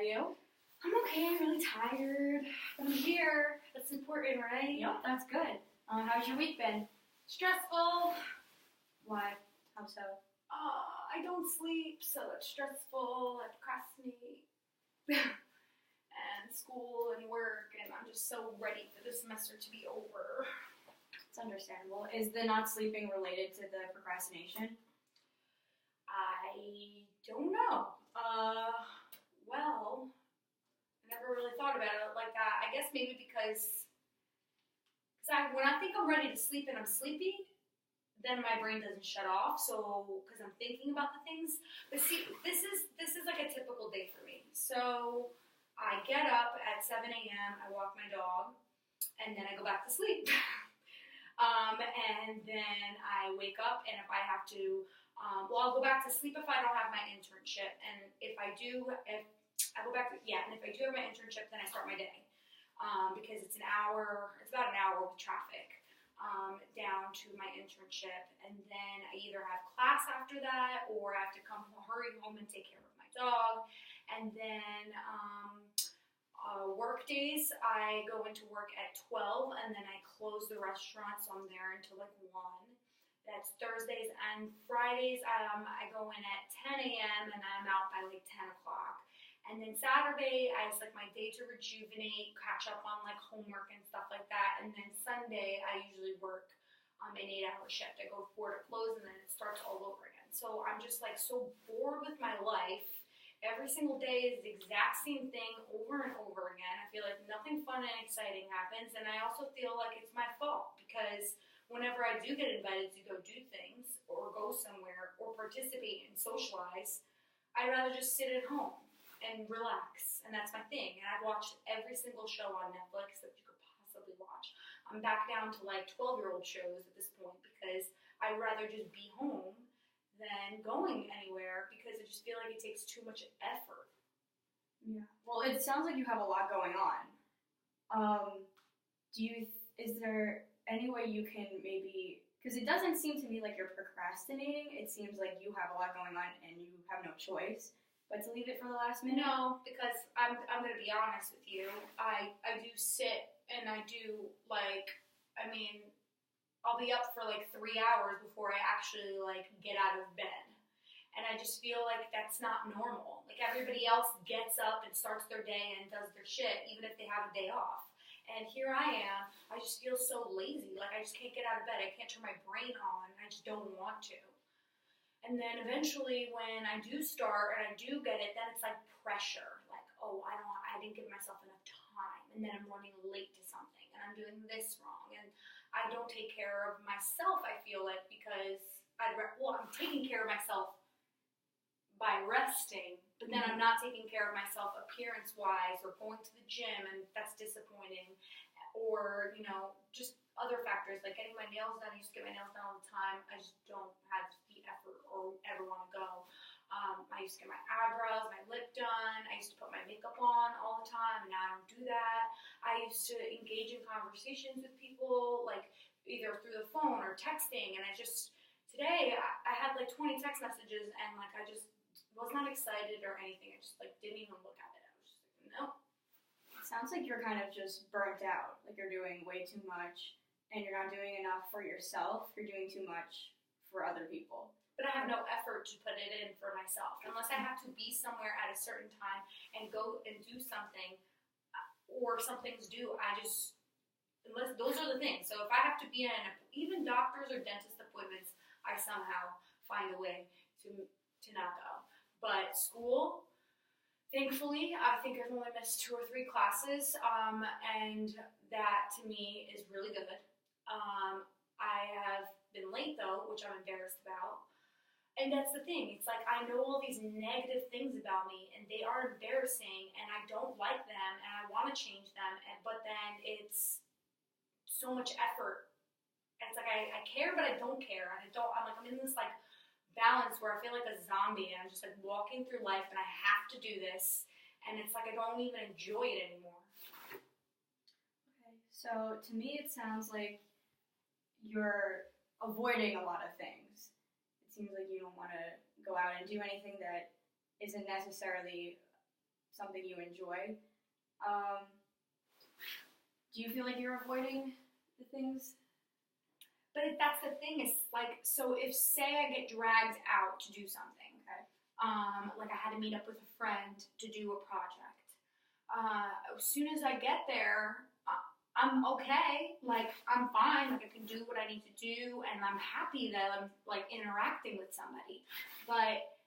you? I'm okay. I'm really tired. But I'm here. That's important, right? Yep, that's good. How's your week been? Stressful. Why? How so? I don't sleep, so it's stressful. I procrastinate. And school and work, and I'm just so ready for the semester to be over. It's understandable. Is the not sleeping related to the procrastination? I don't know. Well, I never really thought about it like that. I guess maybe because when I think I'm ready to sleep and I'm sleepy, then my brain doesn't shut off. So, because I'm thinking about the things. But see, this is like a typical day for me. So, I get up at 7 a.m. I walk my dog, and then I go back to sleep. And then I wake up, and if I have to, I'll go back to sleep if I don't have my internship. And if I do, and if I do have my internship, then I start my day. Because it's about an hour with traffic. Down to my internship, and then I either have class after that, or I have to hurry home and take care of my dog, and then work days, I go into work at 12, and then I close the restaurant, so I'm there until like 1. That's Thursdays and Fridays. I go in at 10 a.m. and I'm out by like 10 o'clock. And then Saturday, it's like my day to rejuvenate, catch up on like homework and stuff like that. And then Sunday, I usually work an 8-hour shift. I go 4 to close, and then it starts all over again. So I'm just like so bored with my life. Every single day is the exact same thing over and over again. I feel like nothing fun and exciting happens. And I also feel like it's my fault because whenever I do get invited to go do things or go somewhere or participate and socialize, I'd rather just sit at home and relax, and that's my thing. And I've watched every single show on Netflix that you could possibly watch. I'm back down to like 12-year-old shows at this point because I'd rather just be home than going anywhere because I just feel like it takes too much effort. Yeah. Well, it sounds like you have a lot going on. Is there any way you can maybe, because it doesn't seem to me like you're procrastinating. It seems like you have a lot going on and you have no choice. But to leave it for the last minute? No, because I'm going to be honest with you. I do sit and I do I'll be up for like 3 hours before I actually like get out of bed. And I just feel like that's not normal. Like everybody else gets up and starts their day and does their shit even if they have a day off. And here I am, I just feel so lazy. Like I just can't get out of bed. I can't turn my brain on. I just don't want to. And then eventually when I do start and I do get it, then it's like pressure. Like, oh, I didn't give myself enough time. And then I'm running late to something and I'm doing this wrong. And I don't take care of myself, I feel like, because I'm taking care of myself by resting, but then I'm not taking care of myself appearance-wise or going to the gym, and that's disappointing. Or, just other factors, like getting my nails done. I used to get my nails done all the time. I just don't have the effort or ever want to go. I used to get my eyebrows, my lip done. I used to put my makeup on all the time, and now I don't do that. I used to engage in conversations with people, like either through the phone or texting, and today I had like 20 text messages, and like I just was not excited or anything. I just like didn't even look at it. I was just like, no. Sounds like you're kind of just burnt out, like you're doing way too much and you're not doing enough for yourself, you're doing too much for other people. But I have no effort to put it in for myself. Unless I have to be somewhere at a certain time and go and do something, or something's due, unless those are the things. So if I have to be in even doctor's or dentist appointments, I somehow find a way to not go. But school, thankfully, I think I've only missed 2 or 3 classes, and that to me is really good. I have been late though, which I'm embarrassed about. And that's the thing. It's like I know all these negative things about me, and they are embarrassing, and I don't like them, and I want to change them. But then it's so much effort. And it's like I care, but I don't care. And I'm in this like balance where I feel like a zombie, and I'm just like walking through life, and I have to do this, and it's like I don't even enjoy it anymore. Okay, so to me it sounds like you're avoiding a lot of things. It seems like you don't want to go out and do anything that isn't necessarily something you enjoy. Do you feel like you're avoiding the things? But that's the thing, is like, so if, say I get dragged out to do something, Okay. like I had to meet up with a friend to do a project. As soon as I get there, I'm okay, like I'm fine, like I can do what I need to do, and I'm happy that I'm like interacting with somebody.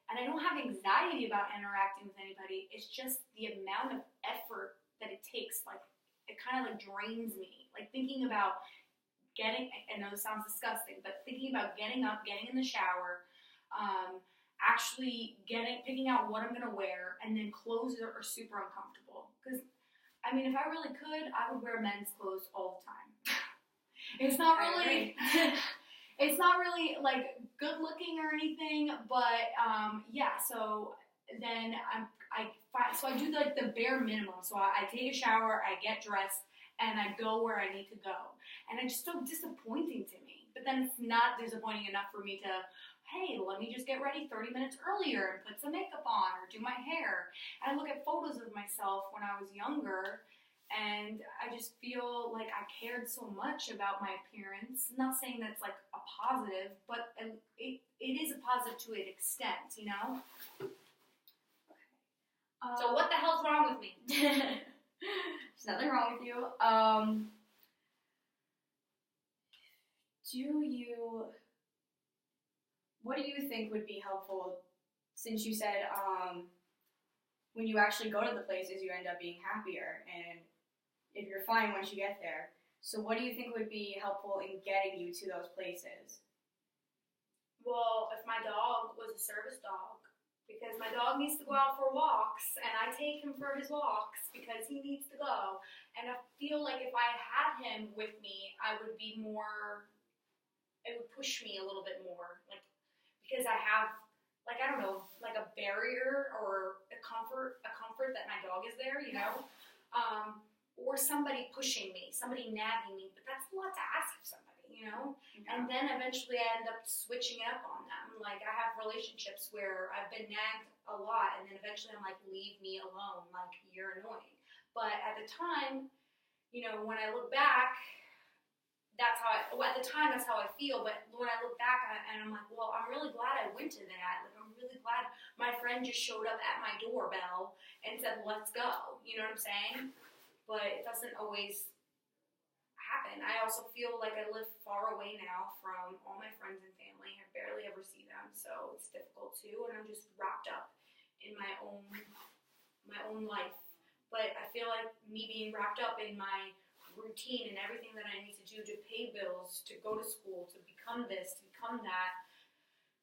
And I don't have anxiety about interacting with anybody. It's just the amount of effort that it takes. Like it kind of like drains me. Like thinking about I know this sounds disgusting, but thinking about getting up, getting in the shower, actually picking out what I'm gonna wear, and then clothes are super uncomfortable. Because, I mean, if I really could, I would wear men's clothes all the time. It's not really, it's not really like good looking or anything, but yeah. So then so I do like the bare minimum. So I take a shower, I get dressed, and I go where I need to go. And it's so disappointing to me. But then it's not disappointing enough for me to, hey, let me just get ready 30 minutes earlier and put some makeup on or do my hair. And I look at photos of myself when I was younger, and I just feel like I cared so much about my appearance. I'm not saying that's like a positive, but it is a positive to an extent, you know? So what the hell's wrong with me? There's nothing wrong with you. What do you think would be helpful, since you said when you actually go to the places you end up being happier, and if you're fine once you get there. So what do you think would be helpful in getting you to those places? Well, if my dog was a service dog, because my dog needs to go out for walks, and I take him for his walks because he needs to go. And I feel like if I had him with me, I would be more, it would push me a little bit more. Like, because I have, like, I don't know, like a barrier or a comfort that my dog is there, you know? Or somebody pushing me, somebody nagging me, but that's a lot to ask of somebody, you know? Yeah. And then eventually I end up switching up on them. Like, I have relationships where I've been nagged a lot, and then eventually I'm like, leave me alone, like, you're annoying. But at the time, you know, when I look back, at the time that's how I feel, but when I look back and I'm like, well, I'm really glad I went to that. Like, I'm really glad my friend just showed up at my doorbell and said, let's go. You know what I'm saying? But it doesn't always happen. I also feel like I live far away now from all my friends and family. I barely ever see them, so it's difficult too, and I'm just wrapped up in my own life. But I feel like me being wrapped up in my routine and everything that I need to do to pay bills, to go to school, to become this, to become that,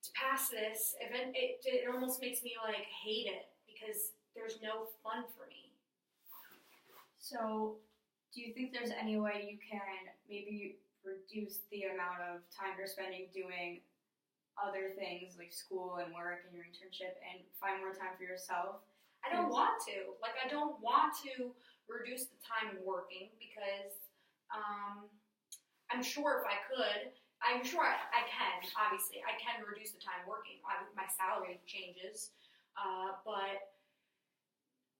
to pass this, it almost makes me like hate it because there's no fun for me. So, do you think there's any way you can maybe reduce the amount of time you're spending doing other things like school and work and your internship, and find more time for yourself? I don't want to. Like, I don't want to reduce the time working because I'm sure if I could, I'm sure I can, obviously. I can reduce the time working. My salary changes, but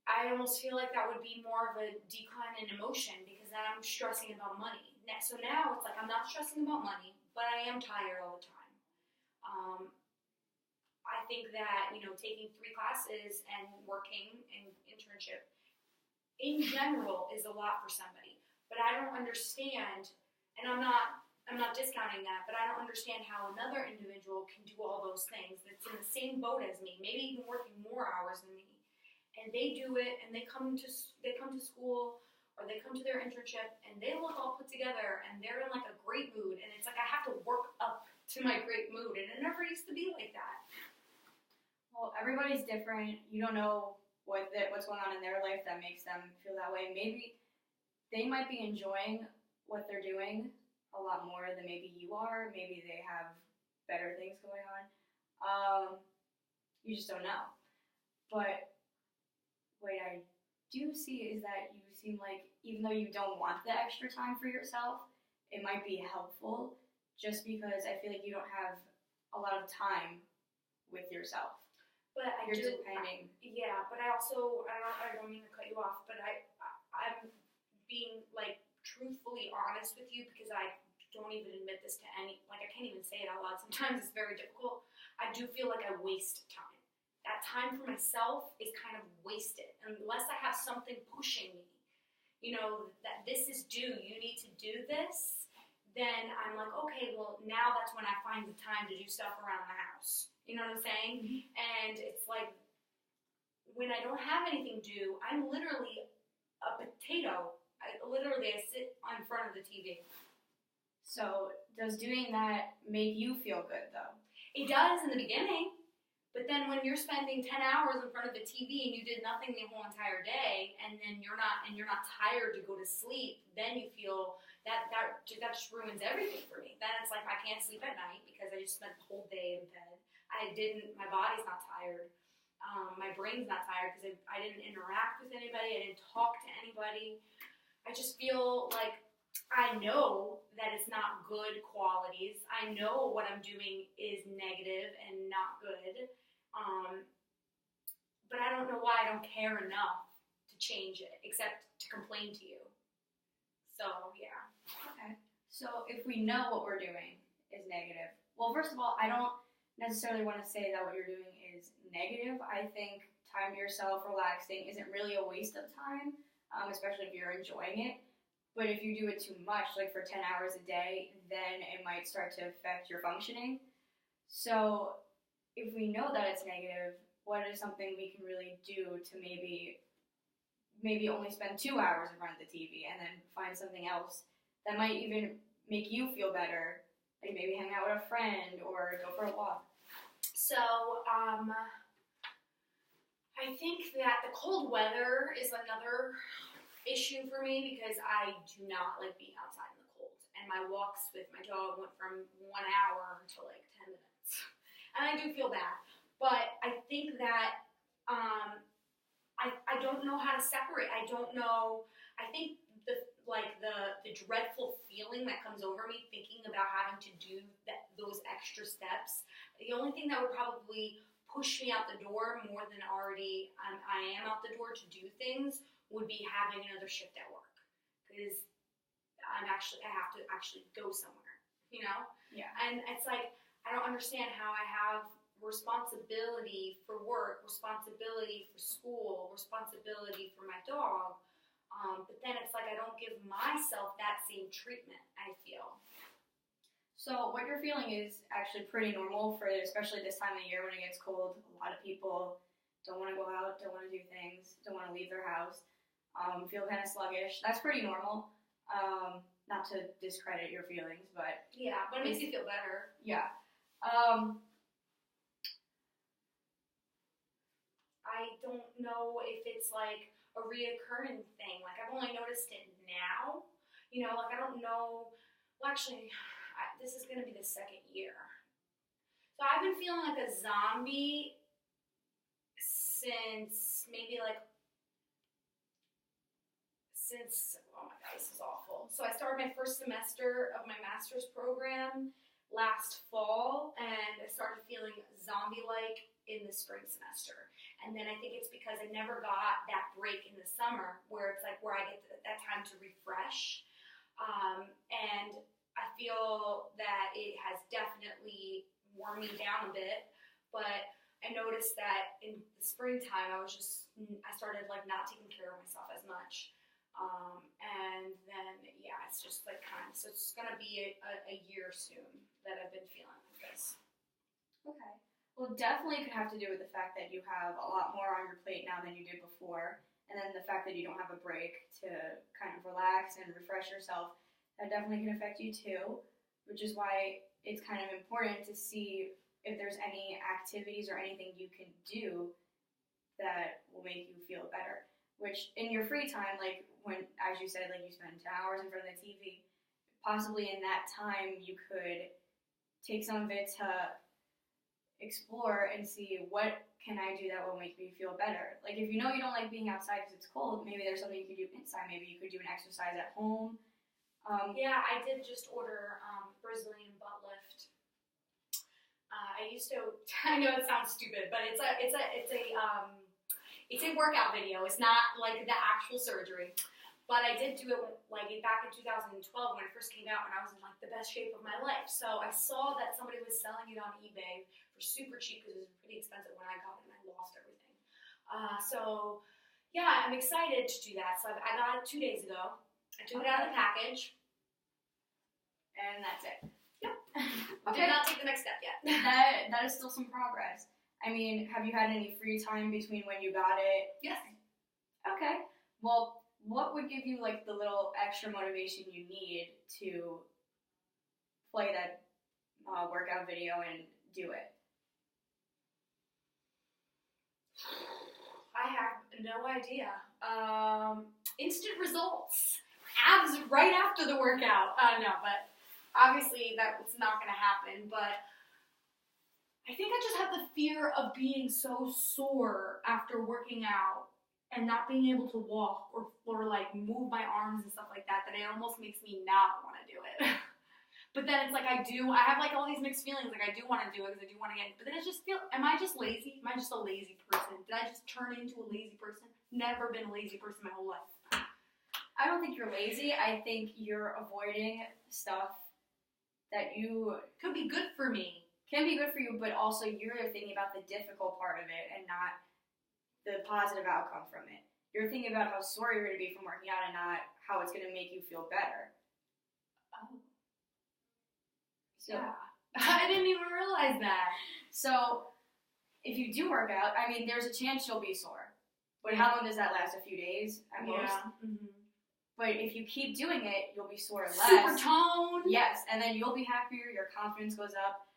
I almost feel like that would be more of a decline in emotion because then I'm stressing about money. So now it's like I'm not stressing about money, but I am tired all the time. I think that, you know, taking 3 classes and working in internship in general is a lot for somebody. But I don't understand, and I'm not discounting that, but I don't understand how another individual can do all those things that's in the same boat as me, maybe even working more hours than me. And they do it, and they come to school, or they come to their internship, and they look all put together, and they're in like a great mood, and it's like I have to work up to my great mood, and it never used to be like that. Well, everybody's different. You don't know what's going on in their life that makes them feel that way. Maybe they might be enjoying what they're doing a lot more than maybe you are. Maybe they have better things going on. You just don't know. But what I do see is that you seem like, even though you don't want the extra time for yourself, it might be helpful just because I feel like you don't have a lot of time with yourself. But I You're do. depending. Yeah, but I also I don't mean to cut you off, but I'm being like truthfully honest with you because I don't even admit this to any. Like I can't even say it out loud. Sometimes it's very difficult. I do feel like I waste time. That time for myself is kind of wasted unless I have something pushing me. You know, that this is due, you need to do this, then I'm like, okay, well, now that's when I find the time to do stuff around the house. You know what I'm saying? Mm-hmm. And it's like, when I don't have anything due, I'm literally a potato. I sit in front of the TV. So, does doing that make you feel good, though? It does in the beginning. But then when you're spending 10 hours in front of the TV and you did nothing the whole entire day, and then you're not tired to go to sleep, then you feel that just ruins everything for me. Then it's like I can't sleep at night because I just spent the whole day in bed. My body's not tired. My brain's not tired because I didn't interact with anybody. I didn't talk to anybody. I just feel like I know that it's not good qualities. I know what I'm doing is negative and not good. But I don't know why I don't care enough to change it, except to complain to you. So, yeah. Okay. So, if we know what we're doing is negative, well, first of all, I don't necessarily want to say that what you're doing is negative. I think time to yourself, relaxing, isn't really a waste of time, especially if you're enjoying it. But if you do it too much, like for 10 hours a day, then it might start to affect your functioning. So, if we know that it's negative, what is something we can really do to maybe only spend 2 hours in front of the TV and then find something else that might even make you feel better, like maybe hang out with a friend or go for a walk? So, I think that the cold weather is another issue for me because I do not like being outside in the cold. And my walks with my dog went from 1 hour to like 10 minutes. And I do feel bad. But I think that I don't know how to separate. I don't know. I think the dreadful feeling that comes over me thinking about having to do those extra steps, the only thing that would probably push me out the door more than already I am out the door to do things would be having another shift at work. Because I have to actually go somewhere, you know? Yeah. And it's like, I don't understand how I have responsibility for work, responsibility for school, responsibility for my dog, but then it's like I don't give myself that same treatment, I feel. So what you're feeling is actually pretty normal for especially this time of year when it gets cold. A lot of people don't want to go out, don't want to do things, don't want to leave their house, feel kind of sluggish. That's pretty normal. Not to discredit your feelings, but yeah, but it makes you feel better. Yeah. I don't know if it's like a reoccurring thing. Like I've only noticed it now. You know, like I don't know. Well, actually, this is gonna be the second year. So I've been feeling like a zombie since oh my god, this is awful. So I started my first semester of my master's program last fall, and I started feeling zombie-like in the spring semester. And then I think it's because I never got that break in the summer where it's like where I get that time to refresh. And I feel that it has definitely worn me down a bit, but I noticed that in the springtime I started like not taking care of myself as much. And then, yeah, it's just like so it's gonna be a year soon that I've been feeling like this. Okay. Well, definitely could have to do with the fact that you have a lot more on your plate now than you did before, and then the fact that you don't have a break to kind of relax and refresh yourself. That definitely can affect you too, which is why it's kind of important to see if there's any activities or anything you can do that will make you feel better. Which, in your free time, like when, as you said, like you spend 10 hours in front of the TV, possibly in that time you could take some of it to explore and see what can I do that will make me feel better. Like if you know you don't like being outside because it's cold, maybe there's something you can do inside. Maybe you could do an exercise at home. Yeah, I did just order Brazilian butt lift. I I used to. I know it sounds stupid, but it's a workout video. It's not like the actual surgery. But I did do it like back in 2012 when it first came out, when I was in like the best shape of my life. So I saw that somebody was selling it on eBay for super cheap because it was pretty expensive when I got it and I lost everything. So yeah, I'm excited to do that. So I got it 2 days ago. I took it out of the package, And that's it. Yep. Okay. Did not take the next step yet. That is still some progress. I mean, have you had any free time between when you got it? Yes. Okay. Well, what would give you like the little extra motivation you need to play that workout video and do it? I have no idea. Instant results. Abs right after the workout. No, but obviously that's not going to happen. But I think I just have the fear of being so sore after working out and not being able to walk or like move my arms and stuff like that it almost makes me not want to do it. But then it's like I have like all these mixed feelings. Like I do want to do it because I do want to get it. But then it's just am I just lazy? Am I just a lazy person? Did I just turn into a lazy person? Never been a lazy person my whole life. I don't think you're lazy. I think you're avoiding stuff that you Could be good for me. can be good for you, but also you're thinking about the difficult part of it and not the positive outcome from it. You're thinking about how sore you're going to be from working out and not how it's going to make you feel better. Oh. So, Yeah. I didn't even realize that. So, if you do work out, I mean, there's a chance you'll be sore. But how long does that last? A few days at most? Yeah. Mm-hmm. But if you keep doing it, you'll be sore less. Super tone. Yes, and then you'll be happier, your confidence goes up.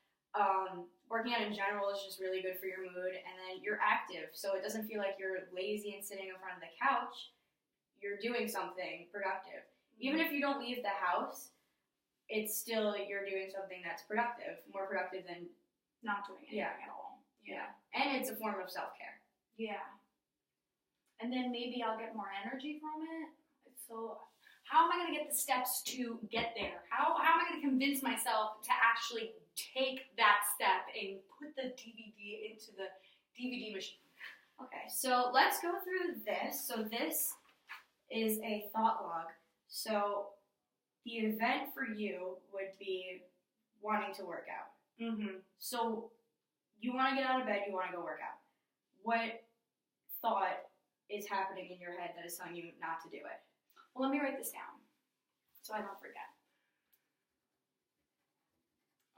Working out in general is just really good for your mood, and then you're active, so it doesn't feel like you're lazy and sitting in front of the couch. You're doing something productive. Even if you don't leave the house, it's still you're doing something that's productive, more productive than Not doing anything at all. Yeah. And it's a form of self-care. Yeah. And then maybe I'll get more energy from it. So how am I going to get the steps to get there? How am I going to convince myself to actually take that step and put the DVD into the DVD machine? Okay, so let's go through this. So this is a thought log. So the event for you would be wanting to work out. Mm-hmm. So you want to get out of bed, you want to go work out. What thought is happening in your head that is telling you not to do it? Well, let me write this down so I don't forget.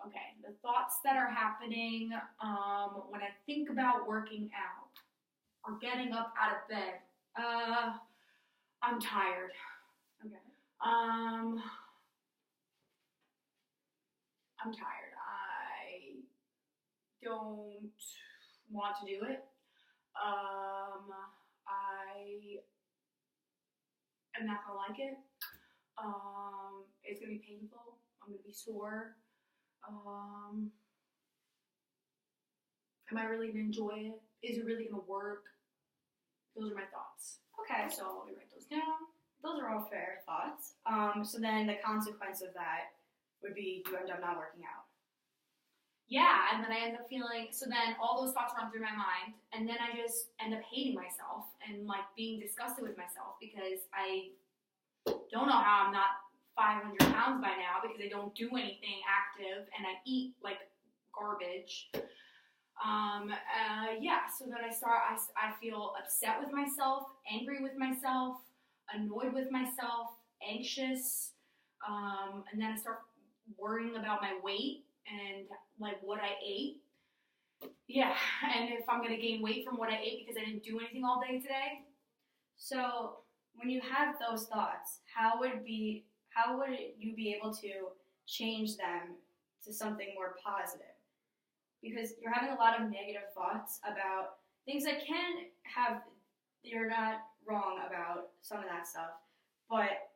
Okay, the thoughts that are happening when I think about working out or getting up out of bed. I'm tired. Okay. I'm tired. I don't want to do it. I'm not gonna like it. It's gonna be painful. I'm gonna be sore. Am I really gonna enjoy it? Is it really gonna work? Those are my thoughts. Okay. So let me write those down. Those are all fair thoughts. So then the consequence of that would be you end up not working out. Yeah, and then I end up feeling, so then all those thoughts run through my mind, and then I just end up hating myself and like being disgusted with myself because I don't know how I'm not 500 pounds by now because I don't do anything active and I eat like garbage. So then I feel upset with myself, angry with myself, annoyed with myself, anxious, and then I start worrying about my weight and like what I ate. Yeah, and if I'm gonna gain weight from what I ate because I didn't do anything all day today. So when you have those thoughts, how would you be able to change them to something more positive? Because you're having a lot of negative thoughts about things that you're not wrong about some of that stuff, but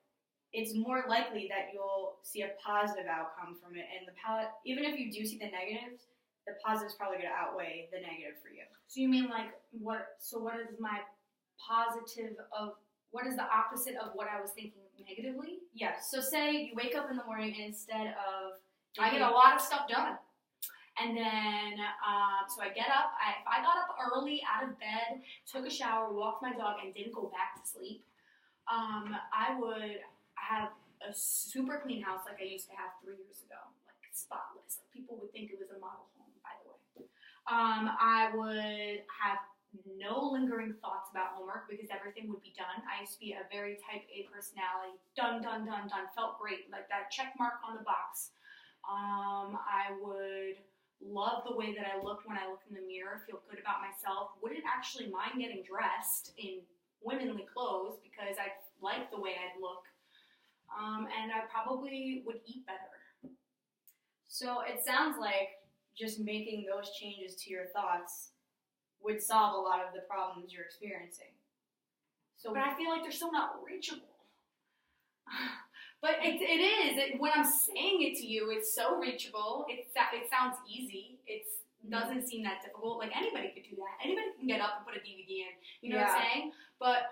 it's more likely that you'll see a positive outcome from it. And even if you do see the negatives, the positive's probably going to outweigh the negative for you. So you mean like what? So what is my positive of? What is the opposite of what I was thinking negatively? Yes. So say you wake up in the morning and instead of I get a lot of stuff done. And then, so I get up. If I got up early out of bed, took a shower, walked my dog, and didn't go back to sleep, I would have a super clean house like I used to have 3 years ago, like spotless. Like people would think it was a model home, by the way. I would have no lingering thoughts about homework because everything would be done. I used to be a very type A personality. Done, done, done, done. Felt great. Like that check mark on the box. I would love the way that I looked when I looked in the mirror, feel good about myself. Wouldn't actually mind getting dressed in womanly clothes because I like the way I'd look. And I probably would eat better. So it sounds like just making those changes to your thoughts would solve a lot of the problems you're experiencing. But I feel like they're still not reachable. But it is. When I'm saying it to you, it's so reachable. It sounds easy. It doesn't seem that difficult. Like anybody could do that. Anybody can get up and put a DVD in. You know what I'm saying? But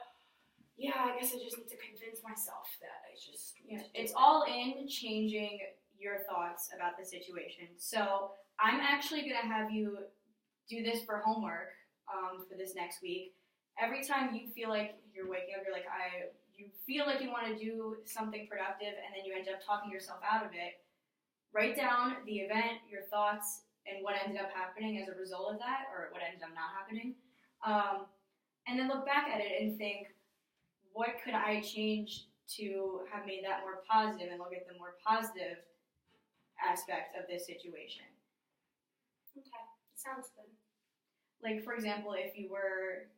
yeah, I guess I just need to convince myself that I just it's all in changing your thoughts about the situation. So I'm actually gonna have you do this for homework for this next week. Every time you feel like you're waking up, you feel like you want to do something productive, and then you end up talking yourself out of it. Write down the event, your thoughts, and what ended up happening as a result of that, or what ended up not happening. And then look back at it and think, what could I change to have made that more positive, and look at the more positive aspect of this situation. Okay, sounds good. Like, for example, if you were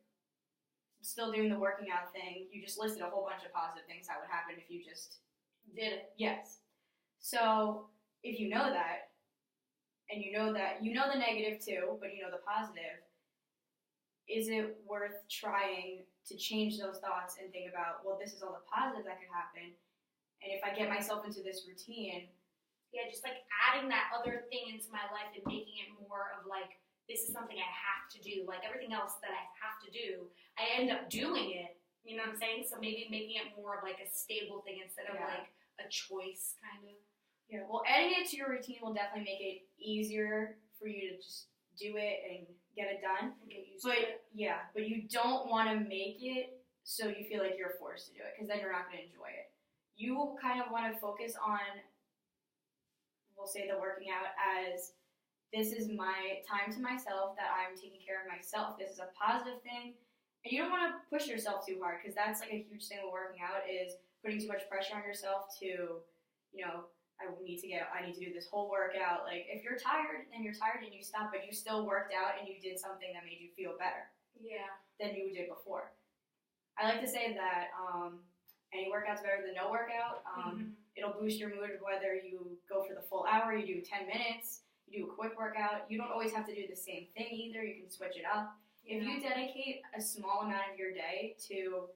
still doing the working out thing, you just listed a whole bunch of positive things that would happen if you just did it. Yes. So if you know that, and you know the negative too, but you know the positive, is it worth trying to change those thoughts and think about, well, this is all the positive that could happen, and if I get myself into this routine. Yeah, just like adding that other thing into my life and making it more of like, this is something I have to do. Like everything else that I have to do, I end up doing it. You know what I'm saying? So maybe making it more of like a stable thing instead of like a choice kind of. Yeah, well, adding it to your routine will definitely make it easier for you to just do it and get it done. And get used to it. Yeah, but you don't want to make it so you feel like you're forced to do it, because then you're not going to enjoy it. You kind of want to focus on, we'll say, the working out as, this is my time to myself, that I'm taking care of myself. This is a positive thing. And you don't want to push yourself too hard, because that's like a huge thing with working out, is putting too much pressure on yourself to, I need to do this whole workout. Like, if you're tired, then you're tired and you stop, but you still worked out and you did something that made you feel better. Yeah. Than you did before. I like to say that any workout's better than no workout. It'll boost your mood whether you go for the full hour, you do 10 minutes, you do a quick workout. You don't always have to do the same thing either. You can switch it up. Yeah. If you dedicate a small amount of your day to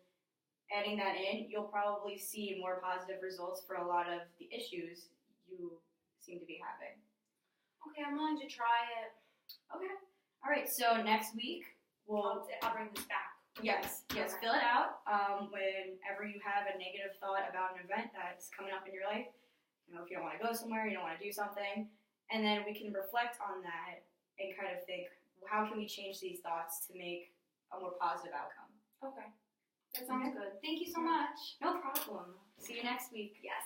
adding that in, you'll probably see more positive results for a lot of the issues you seem to be having. Okay, I'm willing to try it. Okay. All right, so next week, I'll bring this back. Yes, okay. Fill it out whenever you have a negative thought about an event that's coming up in your life. If you don't want to go somewhere, you don't want to do something. And then we can reflect on that and kind of think, how can we change these thoughts to make a more positive outcome? Okay. That sounds good. Thank you so much. No problem. See you next week. Yes.